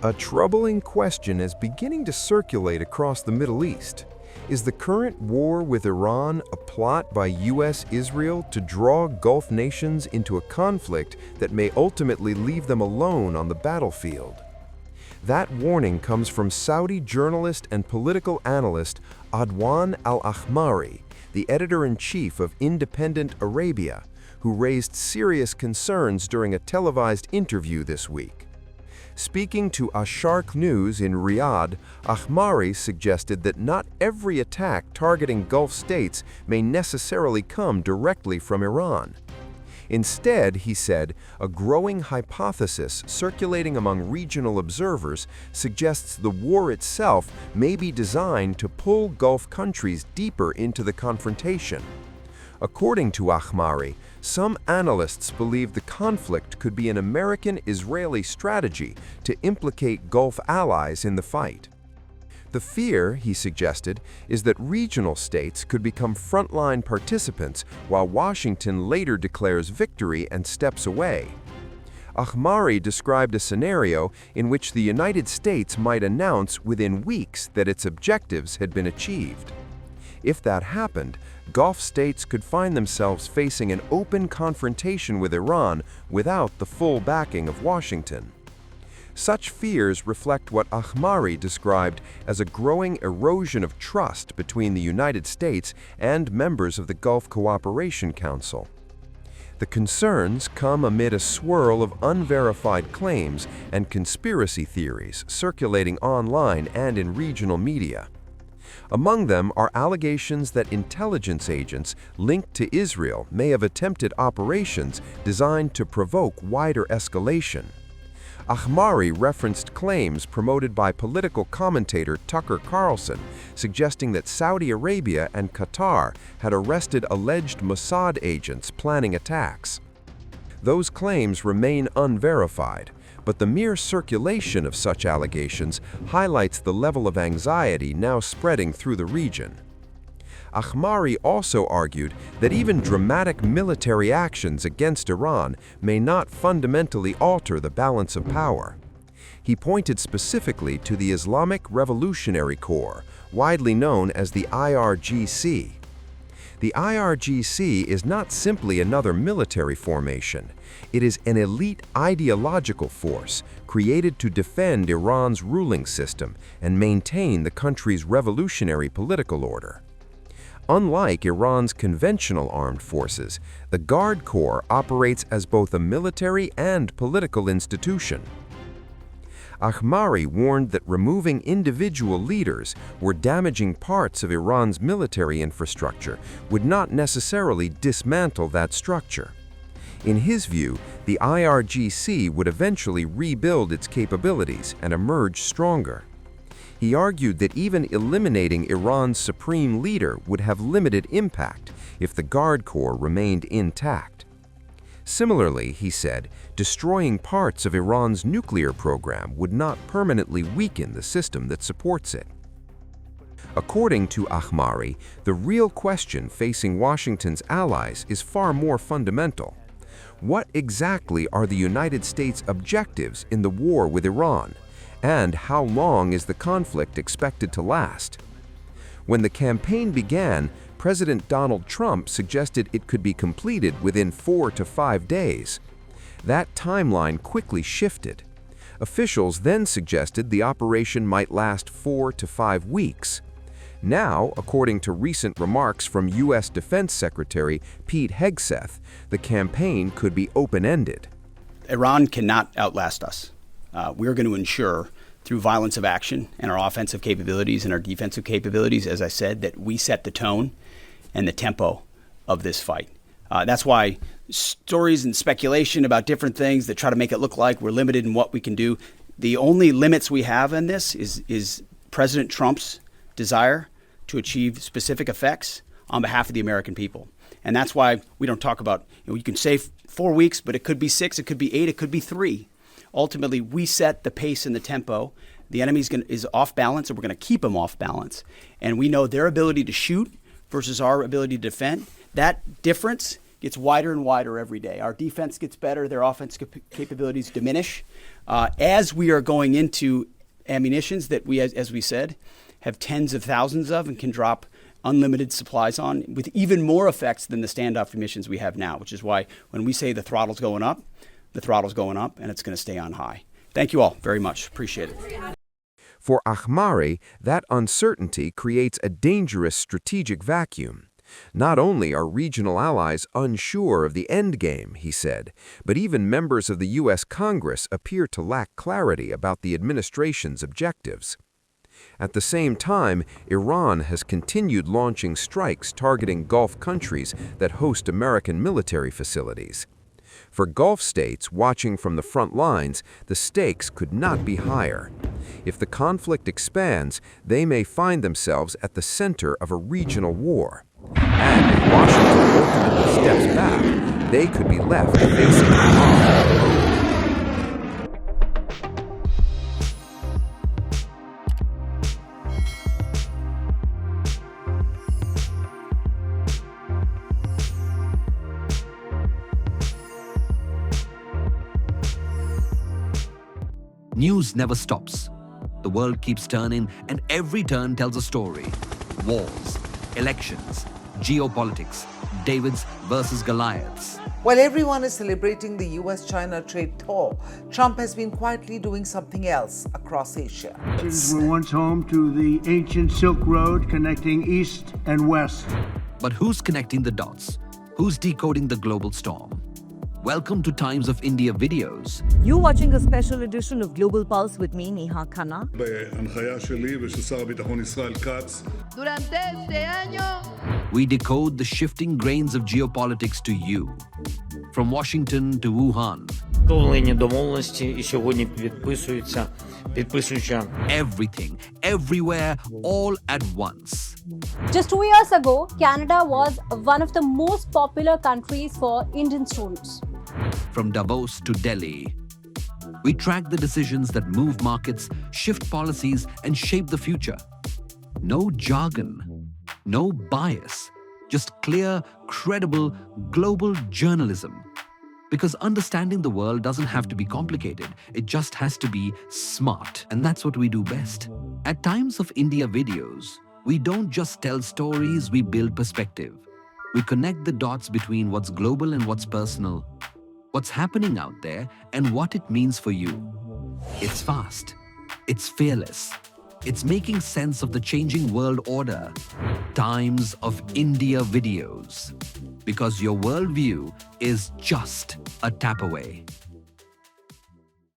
A troubling question is beginning to circulate across the Middle East. Is the current war with Iran a plot by U.S.-Israel to draw Gulf nations into a conflict that may ultimately leave them alone on the battlefield? That warning comes from Saudi journalist and political analyst Adhwan al-Ahmari, the editor-in-chief of Independent Arabia, who raised serious concerns during a televised interview this week. Speaking to Asharq News in Riyadh, Ahmari suggested that not every attack targeting Gulf states may necessarily come directly from Iran. Instead, he said, a growing hypothesis circulating among regional observers suggests the war itself may be designed to pull Gulf countries deeper into the confrontation. According to Ahmari, some analysts believe the conflict could be an American-Israeli strategy to implicate Gulf allies in the fight. The fear, he suggested, is that regional states could become frontline participants while Washington later declares victory and steps away. Ahmari described a scenario in which the United States might announce within weeks that its objectives had been achieved. If that happened, Gulf states could find themselves facing an open confrontation with Iran without the full backing of Washington. Such fears reflect what Ahmari described as a growing erosion of trust between the United States and members of the Gulf Cooperation Council. The concerns come amid a swirl of unverified claims and conspiracy theories circulating online and in regional media. Among them are allegations that intelligence agents linked to Israel may have attempted operations designed to provoke wider escalation. Ahmari referenced claims promoted by political commentator Tucker Carlson, suggesting that Saudi Arabia and Qatar had arrested alleged Mossad agents planning attacks. Those claims remain unverified, but the mere circulation of such allegations highlights the level of anxiety now spreading through the region. Ahmari also argued that even dramatic military actions against Iran may not fundamentally alter the balance of power. He pointed specifically to the Islamic Revolutionary Corps, widely known as the IRGC. The IRGC is not simply another military formation. It is an elite ideological force created to defend Iran's ruling system and maintain the country's revolutionary political order. Unlike Iran's conventional armed forces, the Guard Corps operates as both a military and political institution. Ahmari warned that removing individual leaders or damaging parts of Iran's military infrastructure would not necessarily dismantle that structure. In his view, the IRGC would eventually rebuild its capabilities and emerge stronger. He argued that even eliminating Iran's supreme leader would have limited impact if the Guard Corps remained intact. Similarly, he said, destroying parts of Iran's nuclear program would not permanently weaken the system that supports it. According to Ahmari, the real question facing Washington's allies is far more fundamental. What exactly are the United States' objectives in the war with Iran? And how long is the conflict expected to last? When the campaign began, President Donald Trump suggested it could be completed within 4 to 5 days. That timeline quickly shifted. Officials then suggested the operation might last 4 to 5 weeks. Now, according to recent remarks from U.S. Defense Secretary Pete Hegseth, the campaign could be open-ended. Iran cannot outlast us. We're going to ensure through violence of action and our offensive capabilities and our defensive capabilities, as I said, that we set the tone and the tempo of this fight. That's why stories and speculation about different things that try to make it look like we're limited in what we can do, the only limits we have in this is President Trump's desire to achieve specific effects on behalf of the American people. And that's why we don't talk about, you can say 4 weeks, but it could be 6, it could be 8, it could be 3. Ultimately, we set the pace and the tempo. The enemy is off balance, and we're going to keep them off balance. And we know their ability to shoot versus our ability to defend. That difference gets wider and wider every day. Our defense gets better, their offense capabilities diminish. As we are going into ammunitions that we, as we said, have tens of thousands of and can drop unlimited supplies on with even more effects than the standoff munitions we have now, which is why when we say the throttle's going up, the throttle's going up and it's going to stay on high. Thank you all very much. Appreciate it. For Ahmari, that uncertainty creates a dangerous strategic vacuum. Not only are regional allies unsure of the endgame, he said, but even members of the U.S. Congress appear to lack clarity about the administration's objectives. At the same time, Iran has continued launching strikes targeting Gulf countries that host American military facilities. For Gulf states watching from the front lines, the stakes could not be higher. If the conflict expands, they may find themselves at the center of a regional war. And if Washington ultimately steps back, they could be left facing Iran alone. News never stops. The world keeps turning, and every turn tells a story. Wars, elections, geopolitics, Davids versus Goliaths. While everyone is celebrating the US-China trade thaw, Trump has been quietly doing something else across Asia. These were once home to the ancient Silk Road connecting east and west. But who's connecting the dots? Who's decoding the global storm? Welcome to Times of India videos. You're watching a special edition of Global Pulse with me, Neha Khanna. בהנחיה שלי ושל שר הביטחון ישראל כץ. Durante este año, We decode the shifting grains of geopolitics to you. From Washington to Wuhan. Встановлені домовленості і сьогодні підписуються. Everything, everywhere, all at once. Just 2 years ago, Canada was one of the most popular countries for Indian students. From Davos to Delhi, we track the decisions that move markets, shift policies, and shape the future. No jargon, no bias, just clear, credible, global journalism. Because understanding the world doesn't have to be complicated, it just has to be smart. And that's what we do best. At Times of India videos, we don't just tell stories, we build perspective. We connect the dots between what's global and what's personal, what's happening out there, and what it means for you. It's fast. It's fearless. It's making sense of the changing world order. Times of India videos. Because your worldview is just a tap away.